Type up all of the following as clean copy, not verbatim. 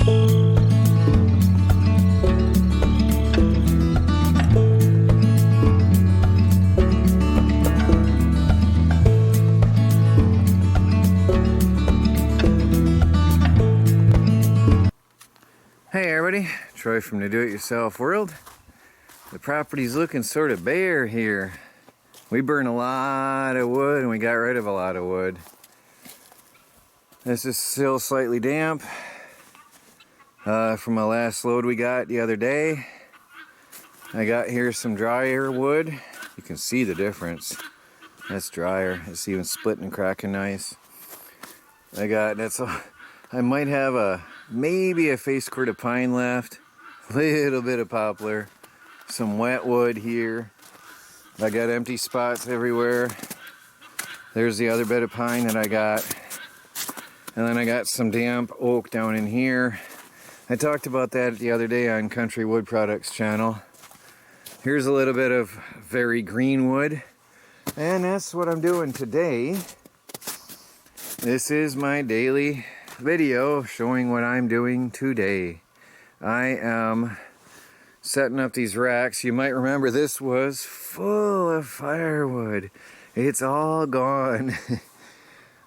Hey everybody, Troy from the Do-It-Yourself World. The property's looking sort of bare here. We burned a lot of wood and we got rid of a lot of wood. This is still slightly damp from my last load we got the other day. I got here some drier wood. You can see the difference. That's drier. It's even splitting and cracking nice. I might have maybe a face cord of pine left, a little bit of poplar, some wet wood here. I got empty spots everywhere. There's the other bed of pine that I got. And then I got some damp oak down in here. I talked about that the other day on Country Wood Products channel. Here's a little bit of very green wood. And that's what I'm doing today. This is my daily video showing what I'm doing today. I am setting up these racks. You might remember this was full of firewood. It's all gone.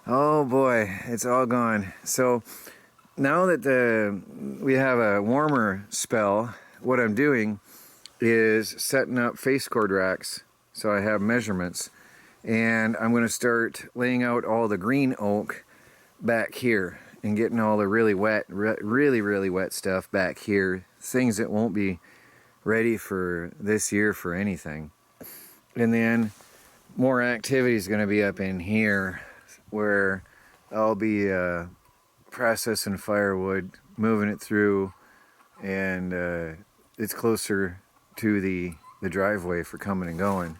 Oh boy, it's all gone. So now that we have a warmer spell, what I'm doing is setting up face cord racks so I have measurements, and I'm going to start laying out all the green oak back here and getting all the really wet stuff back here, things that won't be ready for this year for anything. And then more activity is going to be up in here where I'll be processing firewood, moving it through, and it's closer to the driveway for coming and going.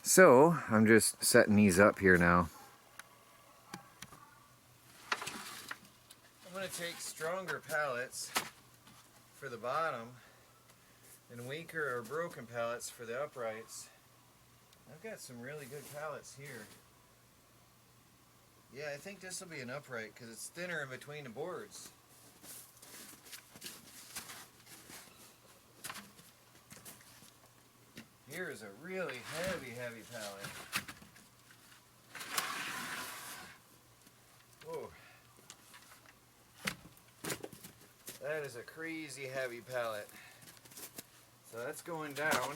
So I'm just setting these up here now. I'm going to take stronger pallets for the bottom and weaker or broken pallets for the uprights. I've got some really good pallets here. Yeah, I think this will be an upright because it's thinner in between the boards. Here is a really heavy pallet. Whoa. That is a crazy heavy pallet. So that's going down.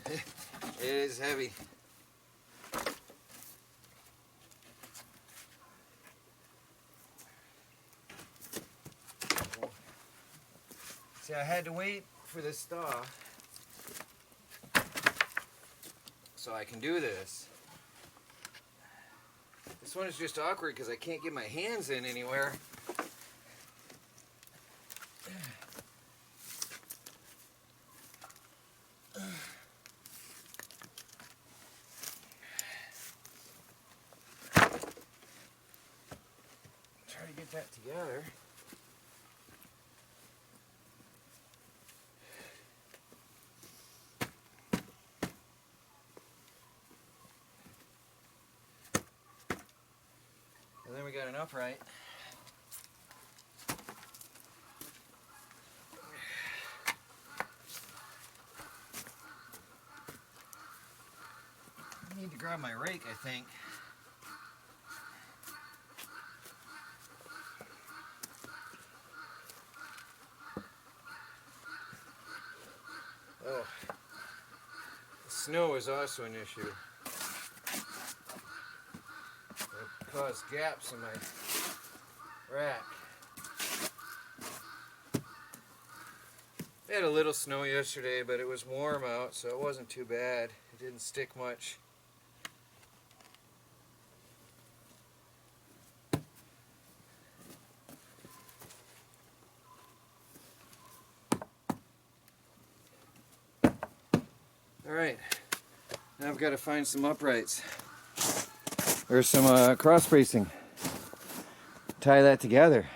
It is heavy. See, I had to wait for this thaw so I can do this. This one is just awkward because I can't get my hands in anywhere. Try to get that together. And then we got an upright. I need to grab my rake, I think. Oh, the snow is also an issue. It caused gaps in my rack. We had a little snow yesterday, but it was warm out, so it wasn't too bad. It didn't stick much. Alright, now I've got to find some uprights. There's some cross bracing. Tie that together.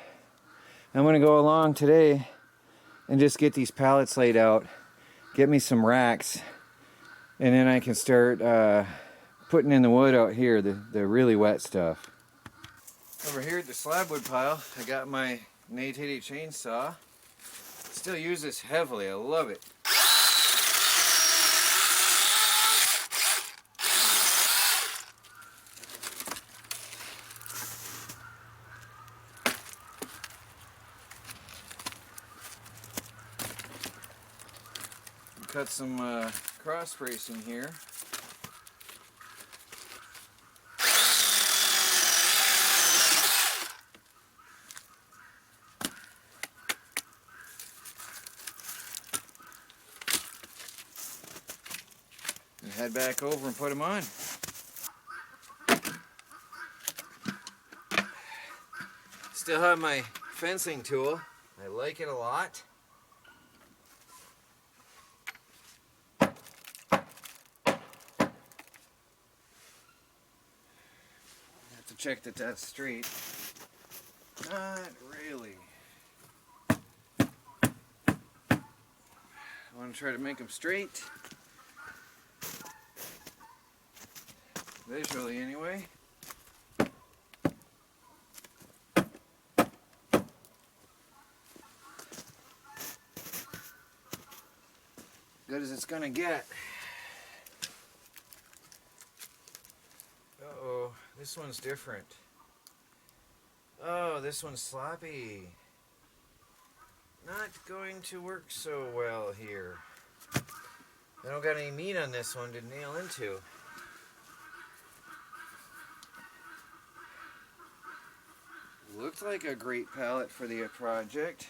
I'm going to go along today and just get these pallets laid out, get me some racks, and then I can start putting in the wood out here, the really wet stuff. Over here at the slab wood pile, I got my Nate chainsaw. Still use this heavily, I love it. Cut some cross bracing here. And head back over and put them on. Still have my fencing tool. I like it a lot. Check that that's straight. Not really. I want to try to make them straight. Visually anyway. Good as it's gonna get. Uh-oh. This one's different. Oh, this one's sloppy. Not going to work so well here. I don't got any meat on this one to nail into. Looked like a great pallet for the project.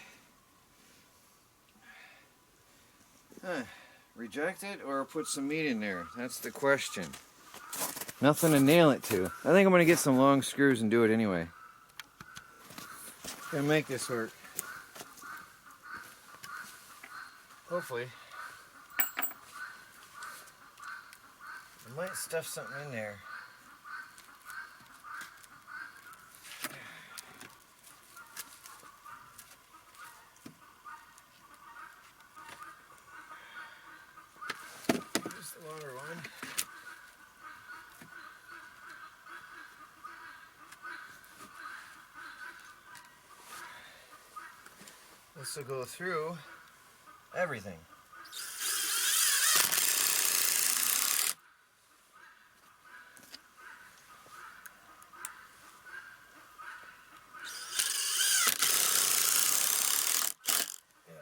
Reject it or put some meat in there? That's the question. Nothing to nail it to. I think I'm going to get some long screws and do it anyway. Gonna make this work. Hopefully. I might stuff something in there. Just the longer one. This will go through everything.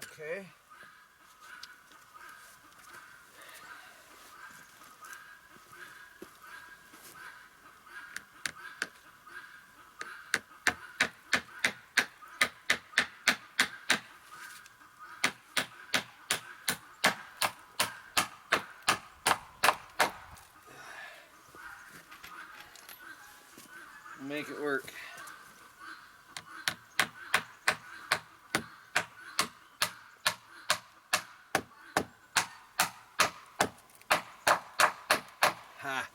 Okay. Make it work. Ha!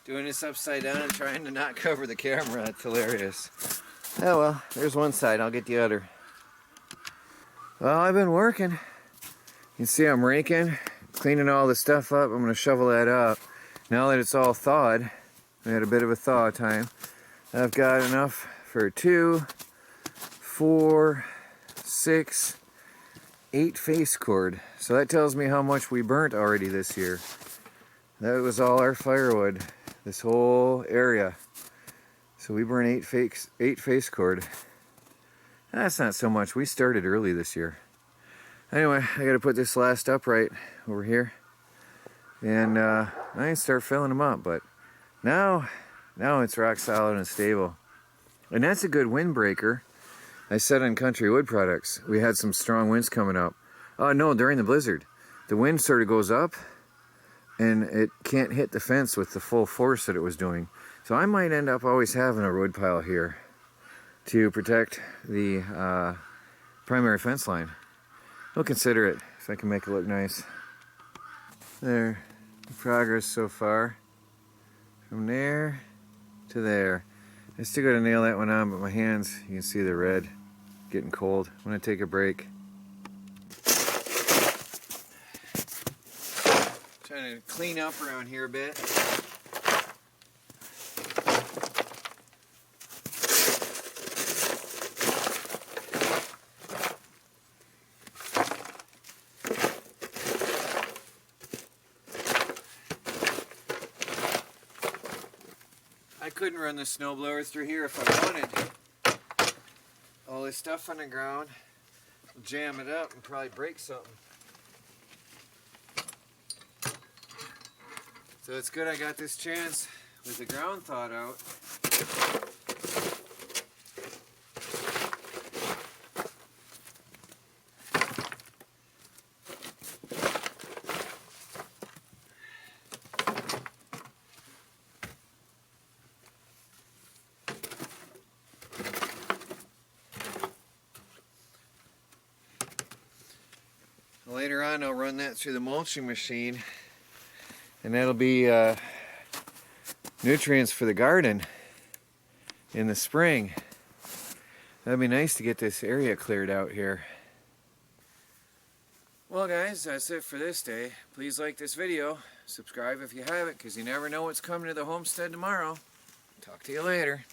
Doing this upside down and trying to not cover the camera, that's hilarious. Oh well, there's one side, I'll get the other. Well, I've been working. You can see I'm raking, cleaning all the stuff up. I'm going to shovel that up. Now that it's all thawed, we had a bit of a thaw time. I've got enough for 2, 4, 6, 8 face cord. So that tells me how much we burnt already this year. That was all our firewood, this whole area. So we burned 8 face cord. That's not so much. We started early this year. Anyway, I got to put this last upright over here. And I can start filling them up. But now it's rock solid and stable. And that's a good windbreaker. I said on Country Wood Products, we had some strong winds coming up. Oh no, during the blizzard. The wind sort of goes up and it can't hit the fence with the full force that it was doing. So I might end up always having a wood pile here to protect the primary fence line. I'll consider it if I can make it look nice. There, the progress so far. From there to there. I still got to nail that one on, but my hands, you can see the red, getting cold. I'm going to take a break. Trying to clean up around here a bit. couldn't run the snowblower through here if I wanted. All this stuff on the ground will jam it up and probably break something. So it's good I got this chance with the ground thawed out. Later on I'll run that through the mulching machine, and that'll be nutrients for the garden in the spring. That'd be nice to get this area cleared out here. Well guys, that's it for this day. Please like this video, subscribe if you haven't, because you never know what's coming to the homestead tomorrow. Talk to you later.